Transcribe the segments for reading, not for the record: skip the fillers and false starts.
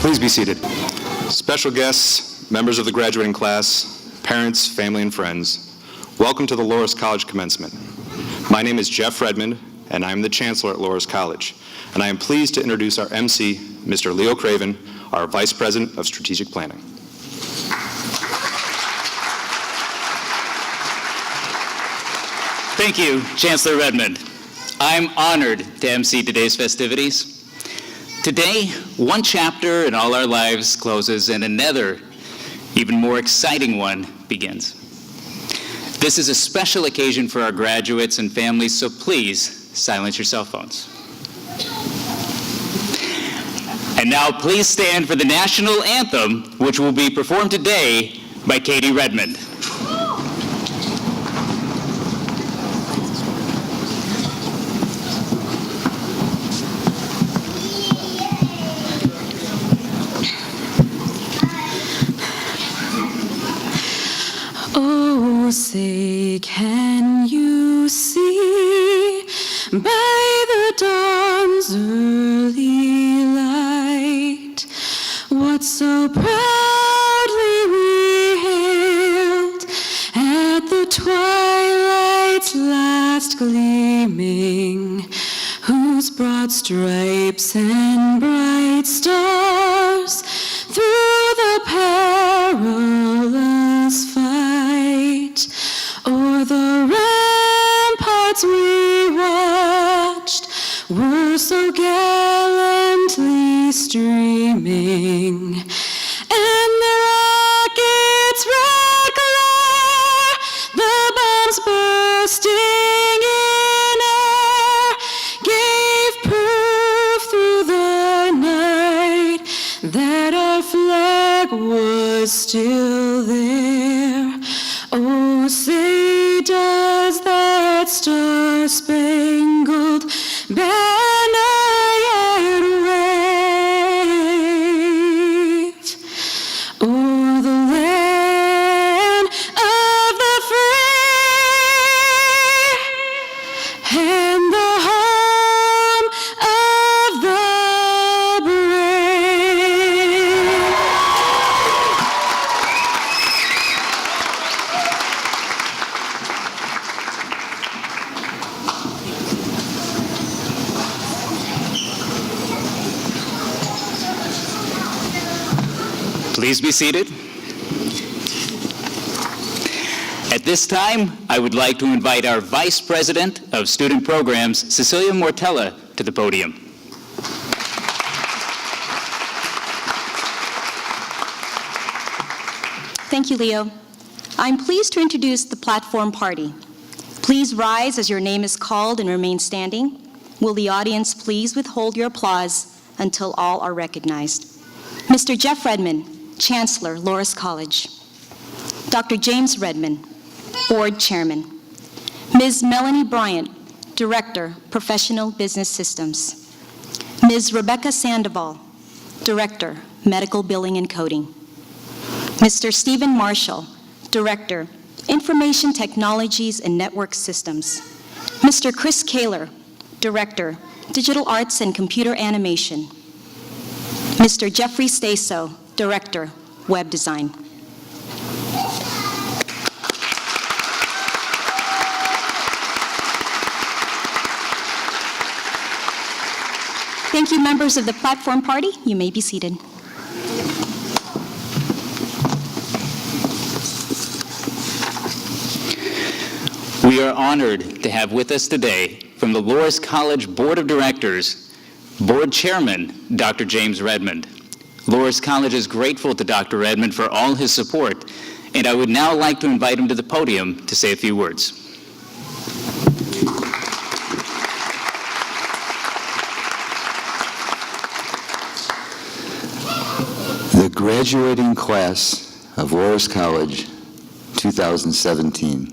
Please be seated. Special guests, members of the graduating class, parents, family, and friends, welcome to the Laurus College Commencement. My name is Jeff Redmond, and I am the Chancellor at Laurus College, and I am pleased to introduce our MC, Mr. Leo Craven, our Vice President of Strategic Planning. Thank you, Chancellor Redmond. I'm honored to MC today's festivities. Today, one chapter in all our lives closes and another, even more exciting one, begins. This is a special occasion for our graduates and families, so please silence your cell phones. And now please stand for the national anthem, which will be performed today by Katie Redmond. Oh, say, can you see by the dawn's early light what so proudly we hailed at the twilight's last gleaming, whose broad stripes and bright stars through the perilous fight o'er the ramparts we watched were so gallantly streaming, and the rocket's red glare, the bombs bursting in air, gave proof through the night that our flag was still there. Oh, say, does that star-spangled banner yet wave o'er the land of the free and the home of the brave? Please be seated. At this time, I would like to invite our Vice President of Student Programs, Cecilia Mortella, to the podium. Thank you, Leo. I'm pleased to introduce the platform party. Please rise as your name is called and remain standing. Will the audience please withhold your applause until all are recognized? Mr. Jeff Redmond, Chancellor, Laurus College. Dr. James Redmond, Board Chairman. Ms. Melanie Bryant, Director, Professional Business Systems. Ms. Rebecca Sandoval, Director, Medical Billing and Coding. Mr. Stephen Marshall, Director, Information Technologies and Network Systems. Mr. Chris Kaler, Director, Digital Arts and Computer Animation. Mr. Jeffrey Staso, Director, Web Design. Thank you, members of the platform party. You may be seated. We are honored to have with us today from the Laurus College Board of Directors, Board Chairman, Dr. James Redmond. Laurus College is grateful to Dr. Redmond for all his support, and I would now like to invite him to the podium to say a few words. The graduating class of Laurus College 2017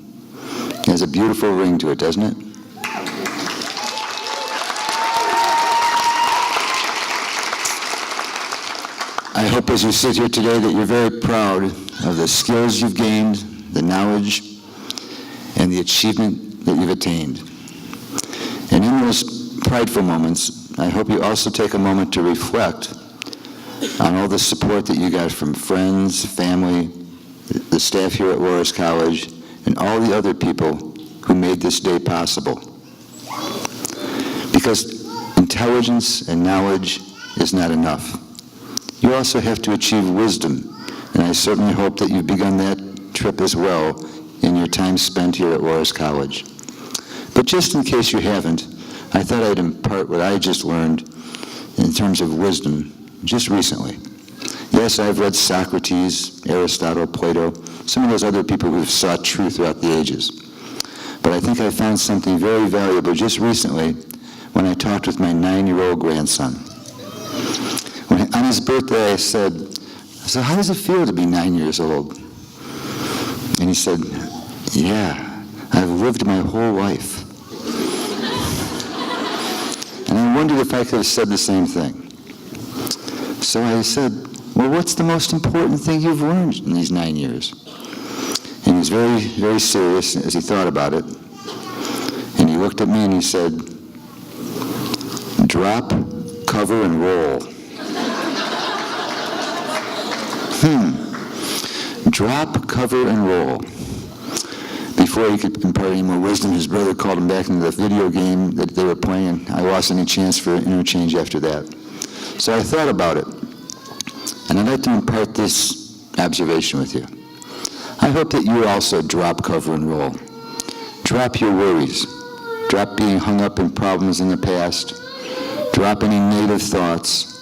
has a beautiful ring to it, doesn't it? I hope as you sit here today that you're very proud of the skills you've gained, the knowledge, and the achievement that you've attained. And in those prideful moments, I hope you also take a moment to reflect on all the support that you got from friends, family, the staff here at Laurus College, and all the other people who made this day possible. Because intelligence and knowledge is not enough. You also have to achieve wisdom, and I certainly hope that you've begun that trip as well in your time spent here at Laurus College. But just in case you haven't, I thought I'd impart what I just learned in terms of wisdom just recently. Yes, I've read Socrates, Aristotle, Plato, some of those other people who've sought truth throughout the ages. But I think I found something very valuable just recently when I talked with my 9-year-old grandson. On his birthday, I said, how does it feel to be 9 years old? And he said, yeah, I've lived my whole life. And I wondered if I could have said the same thing. So I said, well, what's the most important thing you've learned in these 9 years? And he was very, very serious as he thought about it. And he looked at me and he said, drop, cover, and roll. Drop, cover, and roll. Before he could impart any more wisdom, his brother called him back into the video game that they were playing, and I lost any chance for interchange after that. So I thought about it, and I'd like to impart this observation with you. I hope that you also drop, cover, and roll. Drop your worries. Drop being hung up in problems in the past. Drop any negative thoughts,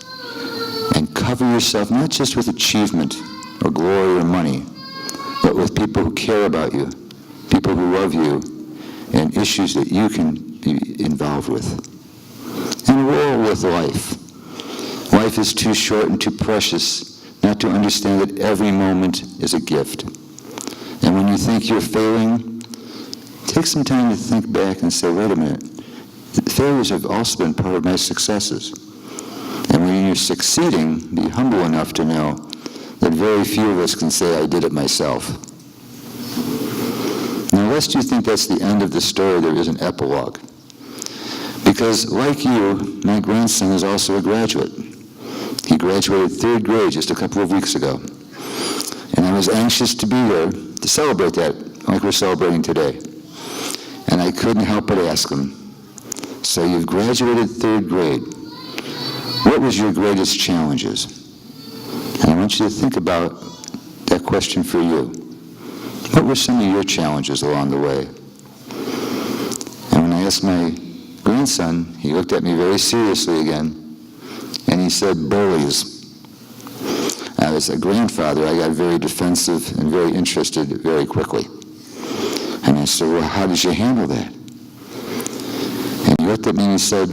and cover yourself not just with achievement or glory or money, but with people who care about you, people who love you, and issues that you can be involved with. And roll with life. Life is too short and too precious not to understand that every moment is a gift. And when you think you're failing, take some time to think back and say, wait a minute, failures have also been part of my successes. And when you're succeeding, be humble enough to know that very few of us can say, I did it myself. Now, lest you think that's the end of the story, there is an epilogue. Because, like you, my grandson is also a graduate. He graduated 3rd grade just a couple of weeks ago. And I was anxious to be there to celebrate that, like we're celebrating today. And I couldn't help but ask him, so you've graduated 3rd grade. What was your greatest challenges? And I want you to think about that question for you. What were some of your challenges along the way? And when I asked my grandson, he looked at me very seriously again, and he said, bullies. As a grandfather, I got very defensive and very interested very quickly. And I said, well, how did you handle that? And he looked at me and he said,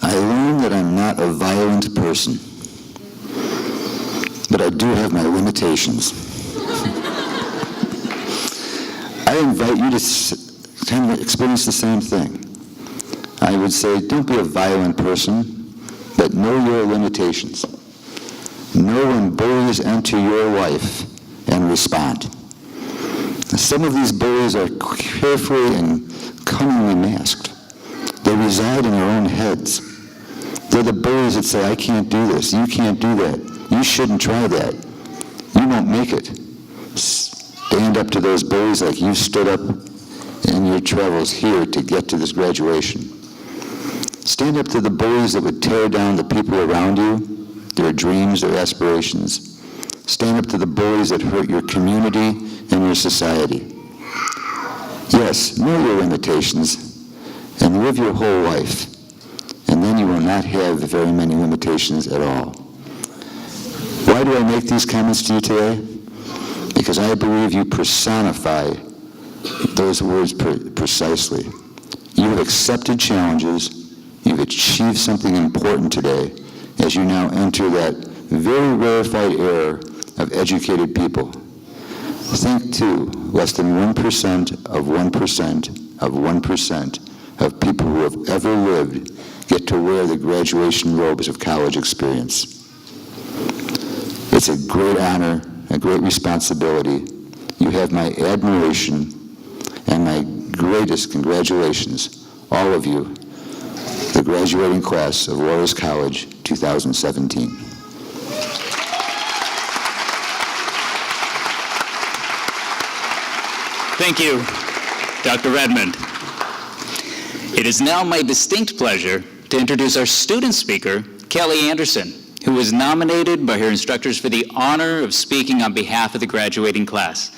I learned that I'm not a violent person, but I do have my limitations. I invite you to kind of experience the same thing. I would say, don't be a violent person, but know your limitations. Know when bullies enter your life and respond. Some of these bullies are carefully and cunningly masked. They reside in their own heads. They're the bullies that say, I can't do this, you can't do that, you shouldn't try that, you won't make it. Stand up to those bullies like you stood up in your travels here to get to this graduation. Stand up to the bullies that would tear down the people around you, their dreams, their aspirations. Stand up to the bullies that hurt your community and your society. Yes, know your limitations and live your whole life, and then you will not have very many limitations at all. Why do I make these comments to you today? Because I believe you personify those words precisely. You have accepted challenges, you've achieved something important today as you now enter that very rarefied era of educated people. Think too, less than 1% of 1% of 1% of people who have ever lived get to wear the graduation robes of college experience. It's a great honor, a great responsibility. You have my admiration and my greatest congratulations, all of you, the graduating class of Laurus College 2017. Thank you, Dr. Redmond. It is now my distinct pleasure to introduce our student speaker, Kelly Anderson, who was nominated by her instructors for the honor of speaking on behalf of the graduating class.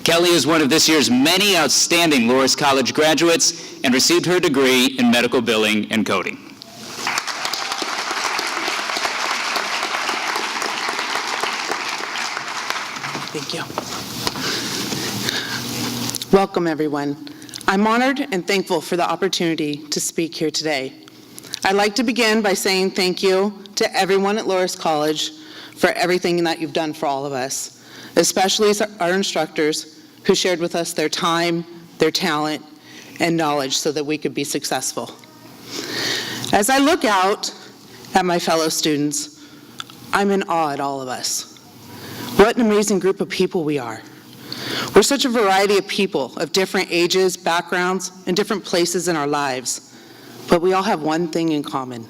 Kelly is one of this year's many outstanding Laurus College graduates and received her degree in medical billing and coding. Thank you. Welcome, everyone. I'm honored and thankful for the opportunity to speak here today. I'd like to begin by saying thank you to everyone at Laurus College for everything that you've done for all of us, especially our instructors who shared with us their time, their talent, and knowledge so that we could be successful. As I look out at my fellow students, I'm in awe at all of us. What an amazing group of people we are. We're such a variety of people of different ages, backgrounds, and different places in our lives, but we all have one thing in common.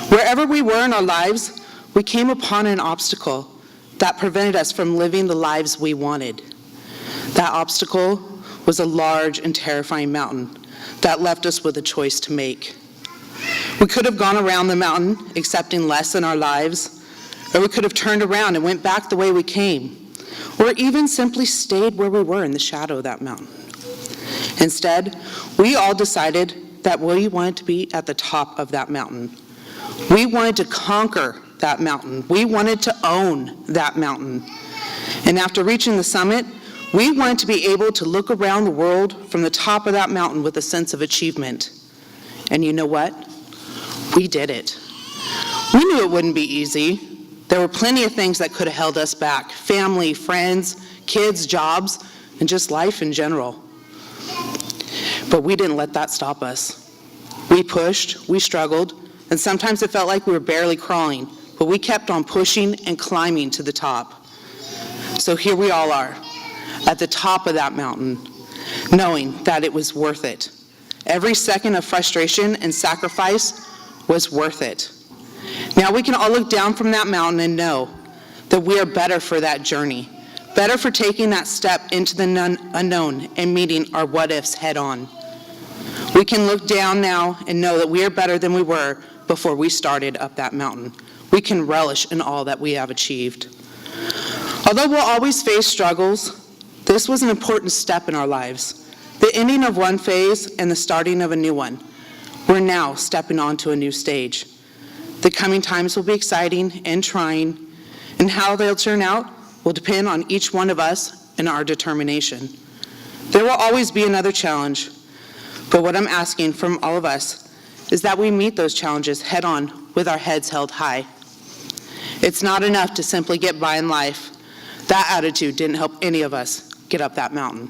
Wherever we were in our lives, we came upon an obstacle that prevented us from living the lives we wanted. That obstacle was a large and terrifying mountain that left us with a choice to make. We could have gone around the mountain, accepting less in our lives, or we could have turned around and went back the way we came, or even simply stayed where we were in the shadow of that mountain. Instead, we all decided that we wanted to be at the top of that mountain. We wanted to conquer that mountain. We wanted to own that mountain. And after reaching the summit, we wanted to be able to look around the world from the top of that mountain with a sense of achievement. And you know what? We did it. We knew it wouldn't be easy. There were plenty of things that could have held us back: family, friends, kids, jobs, and just life in general. But we didn't let that stop us. We pushed, we struggled, and sometimes it felt like we were barely crawling, but we kept on pushing and climbing to the top. So here we all are, at the top of that mountain, knowing that it was worth it. Every second of frustration and sacrifice was worth it. Now we can all look down from that mountain and know that we are better for that journey, better for taking that step into the unknown and meeting our what-ifs head on. We can look down now and know that we are better than we were before we started up that mountain. We can relish in all that we have achieved. Although we'll always face struggles, this was an important step in our lives. The ending of one phase and the starting of a new one. We're now stepping onto a new stage. The coming times will be exciting and trying, and how they'll turn out will depend on each one of us and our determination. There will always be another challenge, but what I'm asking from all of us is that we meet those challenges head on with our heads held high. It's not enough to simply get by in life. That attitude didn't help any of us get up that mountain.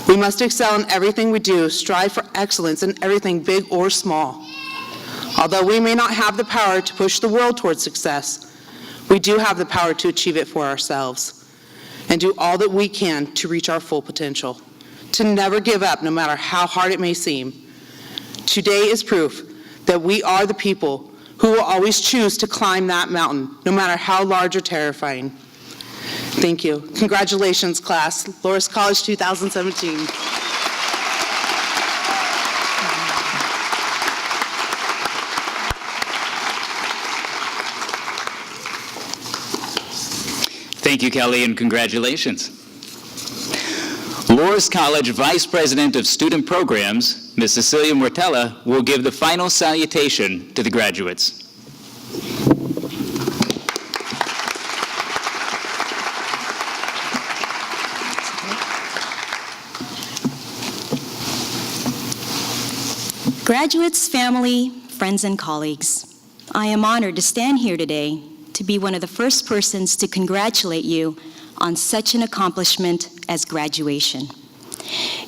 We must excel in everything we do, strive for excellence in everything big or small. Although we may not have the power to push the world towards success, we do have the power to achieve it for ourselves and do all that we can to reach our full potential, to never give up no matter how hard it may seem. Today is proof that we are the people who will always choose to climb that mountain, no matter how large or terrifying. Thank you. Congratulations, class. Laurus College 2017. Thank you, Kelly, and congratulations. Laurus College Vice President of Student Programs, Ms. Cecilia Mortella, will give the final salutation to the graduates. Graduates, family, friends, and colleagues, I am honored to stand here today to be one of the first persons to congratulate you on such an accomplishment as graduation.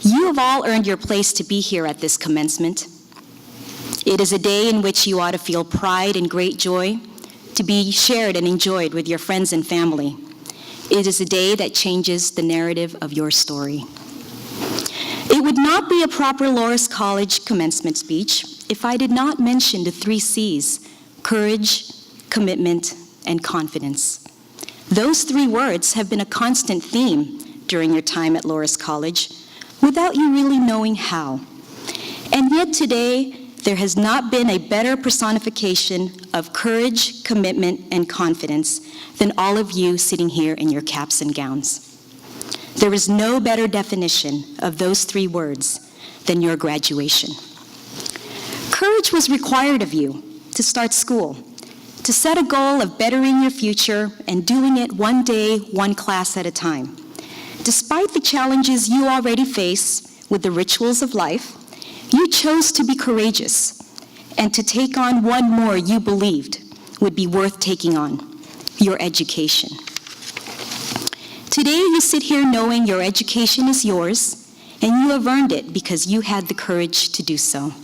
You have all earned your place to be here at this commencement. It is a day in which you ought to feel pride and great joy to be shared and enjoyed with your friends and family. It is a day that changes the narrative of your story. It would not be a proper Laurus College commencement speech if I did not mention the 3 C's: courage, commitment, and confidence. Those 3 words have been a constant theme during your time at Laurus College without you really knowing how. And yet today, there has not been a better personification of courage, commitment, and confidence than all of you sitting here in your caps and gowns. There is no better definition of those three words than your graduation. Courage was required of you to start school, to set a goal of bettering your future and doing it one day, one class at a time. Despite the challenges you already face with the rituals of life, you chose to be courageous and to take on one more you believed would be worth taking on, your education. Today you sit here knowing your education is yours and you have earned it because you had the courage to do so.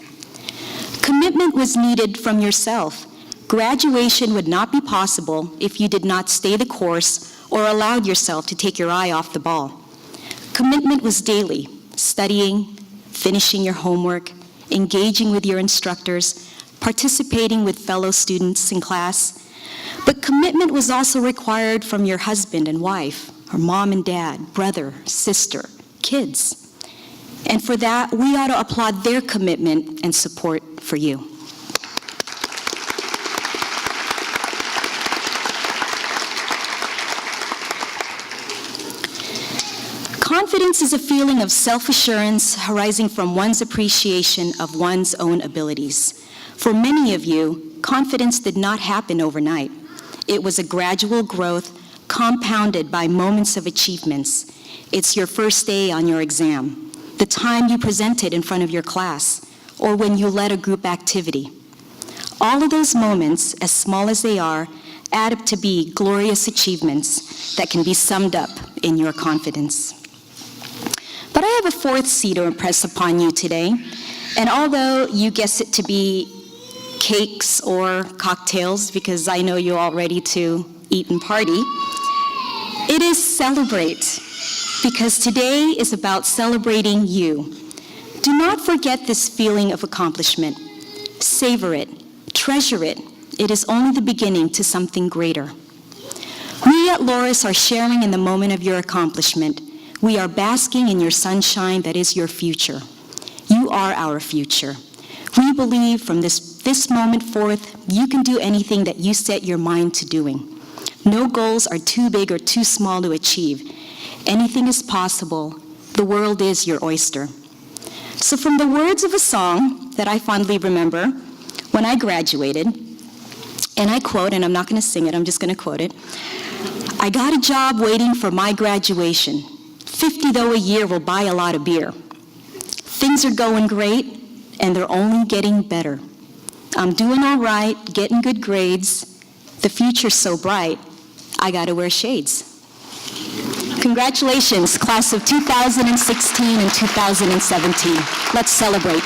Commitment was needed from yourself. Graduation would not be possible if you did not stay the course or allowed yourself to take your eye off the ball. Commitment was daily, studying, finishing your homework, engaging with your instructors, participating with fellow students in class. But commitment was also required from your husband and wife, or mom and dad, brother, sister, kids. And for that, we ought to applaud their commitment and support for you. Confidence is a feeling of self-assurance arising from one's appreciation of one's own abilities. For many of you, confidence did not happen overnight. It was a gradual growth compounded by moments of achievements. It's your first day on your exam, the time you presented in front of your class, or when you led a group activity. All of those moments, as small as they are, add up to be glorious achievements that can be summed up in your confidence. But I have a fourth C to impress upon you today, and although you guess it to be cakes or cocktails, because I know you're all ready to eat and party, it is celebrate, because today is about celebrating you. Do not forget this feeling of accomplishment. Savor it, treasure it. It is only the beginning to something greater. We at Laurus are sharing in the moment of your accomplishment. We are basking in your sunshine that is your future. You are our future. We believe from this moment forth, you can do anything that you set your mind to doing. No goals are too big or too small to achieve. Anything is possible. The world is your oyster. So from the words of a song that I fondly remember when I graduated, and I quote, and I'm not going to sing it, I'm just going to quote it. I got a job waiting for my graduation. 50 though a year will buy a lot of beer. Things are going great, and they're only getting better. I'm doing all right, getting good grades. The future's so bright, I gotta wear shades. Congratulations, class of 2016 and 2017. Let's celebrate.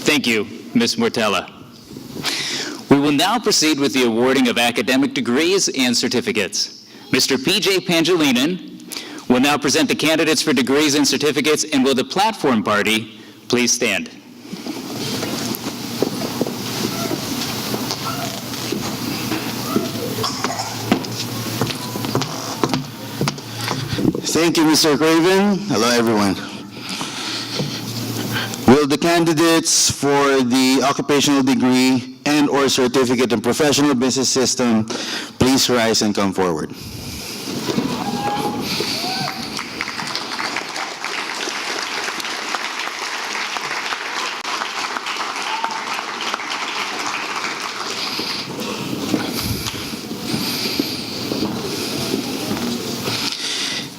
Thank you, Ms. Mortella. We will now proceed with the awarding of academic degrees and certificates. Mr. P.J. Pangelinan will now present the candidates for degrees and certificates, and will the platform party please stand? Thank you, Mr. Craven. Hello, everyone. Will the candidates for the occupational degree and/or certificate in professional business system please rise and come forward?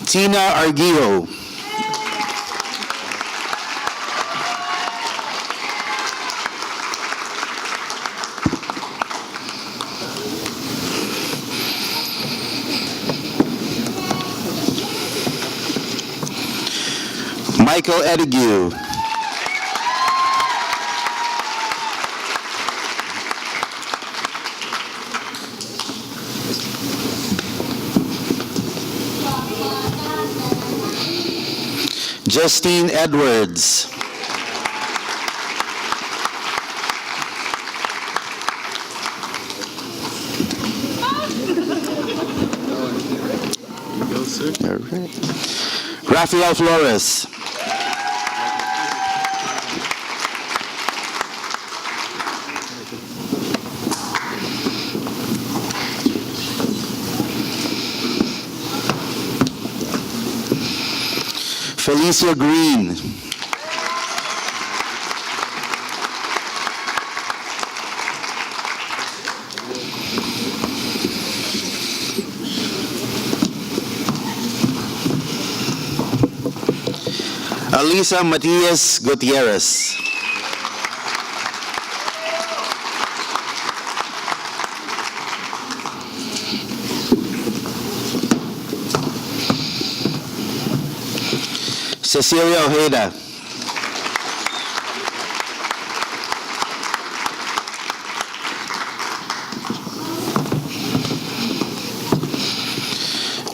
Tina Arguillo. Michael Edigue. Justine Edwards. All right. Rafael Flores. Felicia Green. Alisa Matias Gutierrez. Cecilia Ojeda.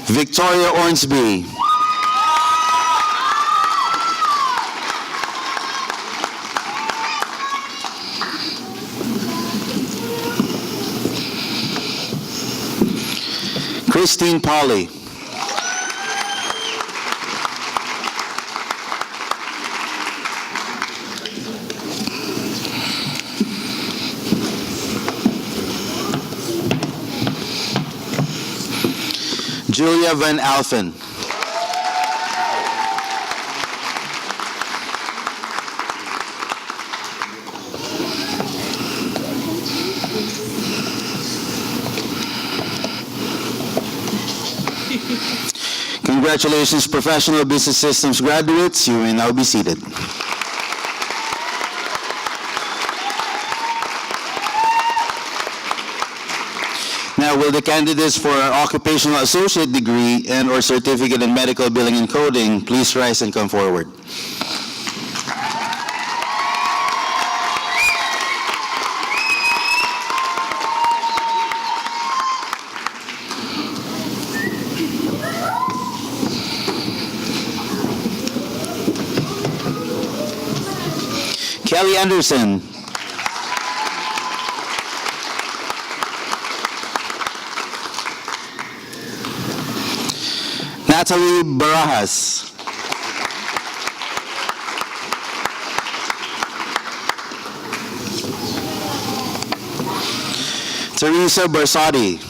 Victoria Ornsby. Christine Polly. Julia Van Alphen. Congratulations, Professional Business Systems graduates. You may now be seated. Now, will the candidates for our Occupational Associate Degree and/or Certificate in Medical Billing and Coding please rise and come forward? Kelly Anderson. Natalie Barajas. Teresa Barsotti.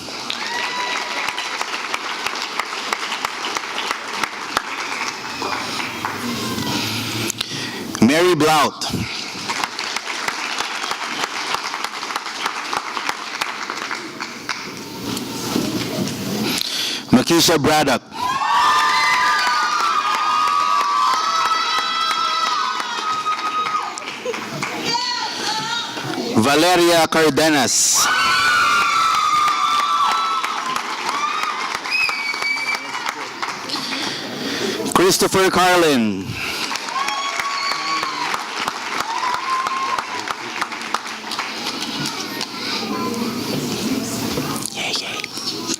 Mary Blout. Makisha Braddock. Valeria Cardenas. Christopher Carlin.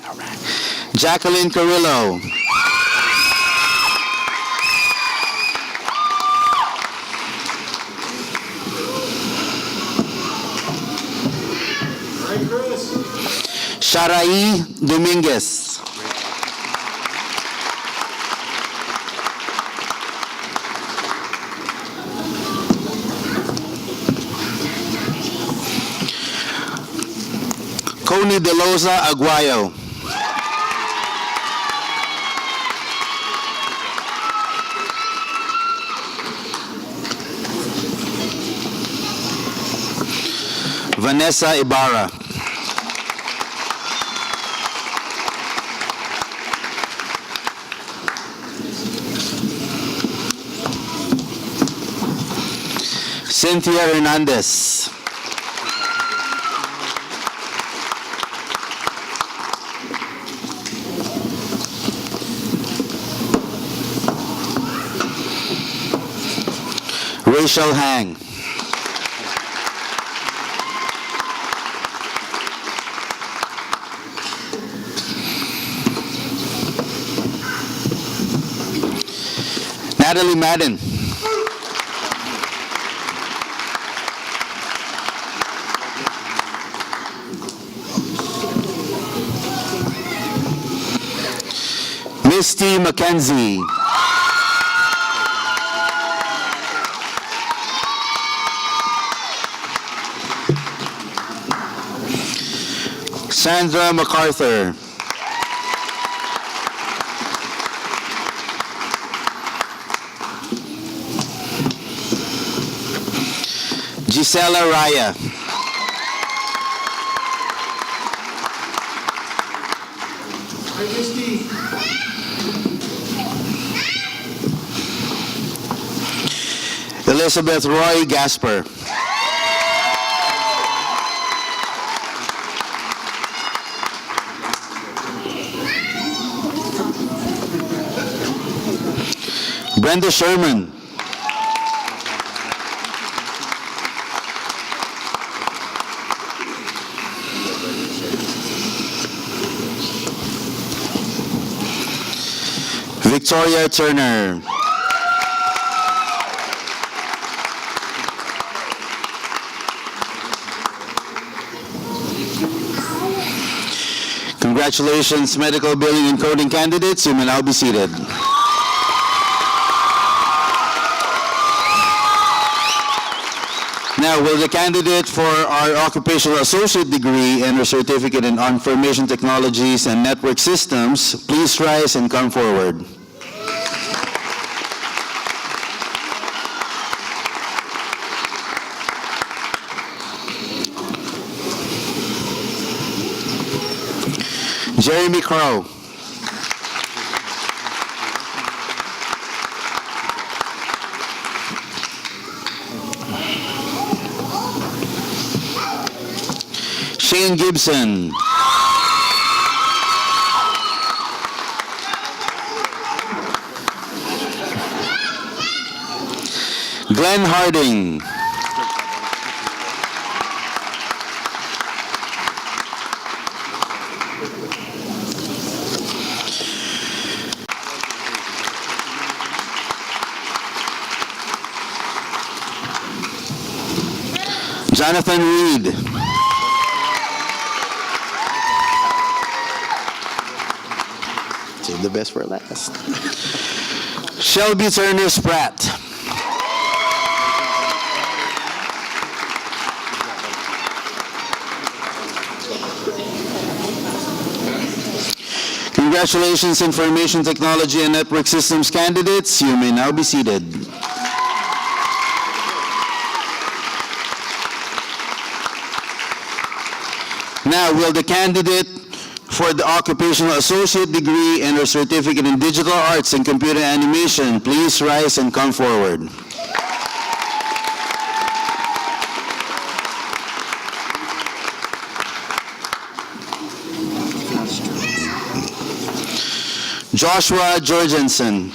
All right. Jacqueline Carrillo. Sharai Dominguez. Connie De Loza Aguayo. Vanessa Ibarra. Cynthia Hernandez. Rachel Hang. Natalie Madden. Misty Mackenzie. Sandra MacArthur. Gisela Raya. Elizabeth Roy Gasper. Brenda Sherman. Victoria Turner. Congratulations, medical billing and coding candidates. You may now be seated. Now, will the candidate for our Occupational Associate Degree and our Certificate in Information Technologies and Network Systems please rise and come forward? Jeremy Crow. Shane Gibson. Glenn Harding. Jonathan Reed. Save the best for last. Shelby Turner Spratt. Congratulations, Information Technology and Network Systems candidates. You may now be seated. Now, will the candidate for the Occupational Associate Degree and or Certificate in Digital Arts and Computer Animation please rise and come forward? Joshua Jorgensen.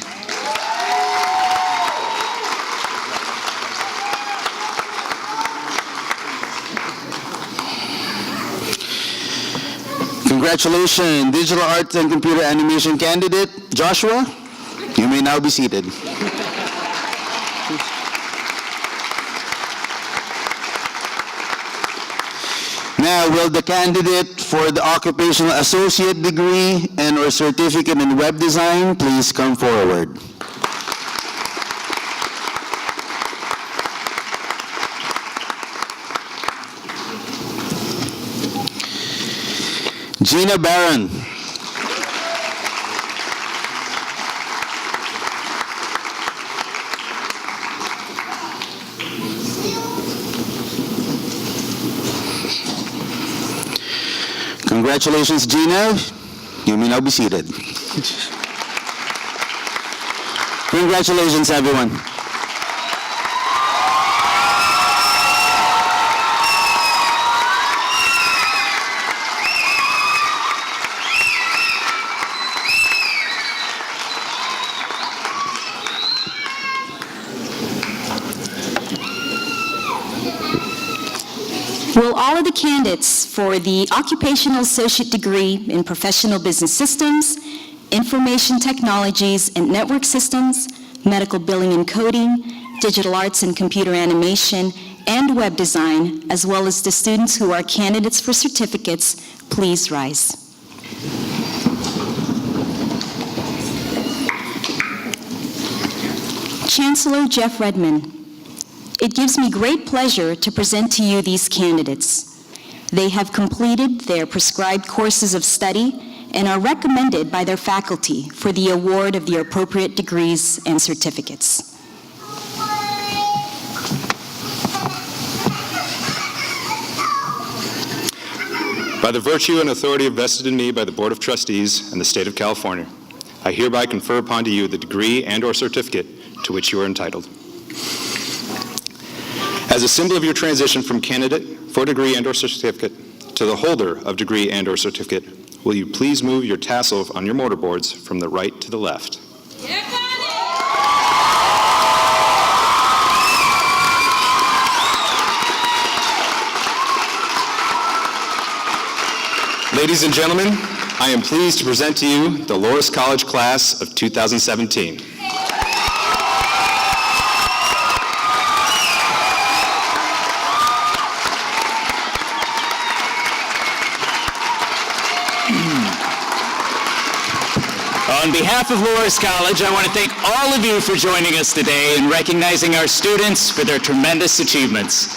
Congratulations, Digital Arts and Computer Animation candidate, Joshua. You may now be seated. Now, will the candidate for the Occupational Associate Degree and or Certificate in Web Design please come forward? Gina Barron. Congratulations, Gina. You may now be seated. Congratulations, everyone. Will all of the candidates for the Occupational Associate Degree in Professional Business Systems, Information Technologies and Network Systems, Medical Billing and Coding, Digital Arts and Computer Animation, and Web Design, as well as the students who are candidates for certificates, please rise. Chancellor Jeff Redmond, it gives me great pleasure to present to you these candidates. They have completed their prescribed courses of study and are recommended by their faculty for the award of the appropriate degrees and certificates. By the virtue and authority vested in me by the Board of Trustees and the State of California, I hereby confer upon to you the degree and/or certificate to which you are entitled. As a symbol of your transition from candidate for degree and/or certificate to the holder of degree and/or certificate, will you please move your tassel on your mortarboards from the right to the left? Ladies and gentlemen, I am pleased to present to you the Laurus College class of 2017. On behalf of Laurus College, I want to thank all of you for joining us today and recognizing our students for their tremendous achievements.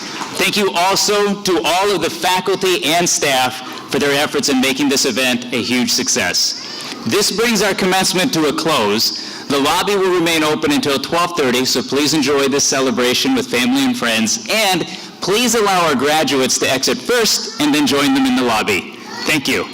Thank you also to all of the faculty and staff for their efforts in making this event a huge success. This brings our commencement to a close. The lobby will remain open until 12:30, so please enjoy this celebration with family and friends, and please allow our graduates to exit first and then join them in the lobby. Thank you.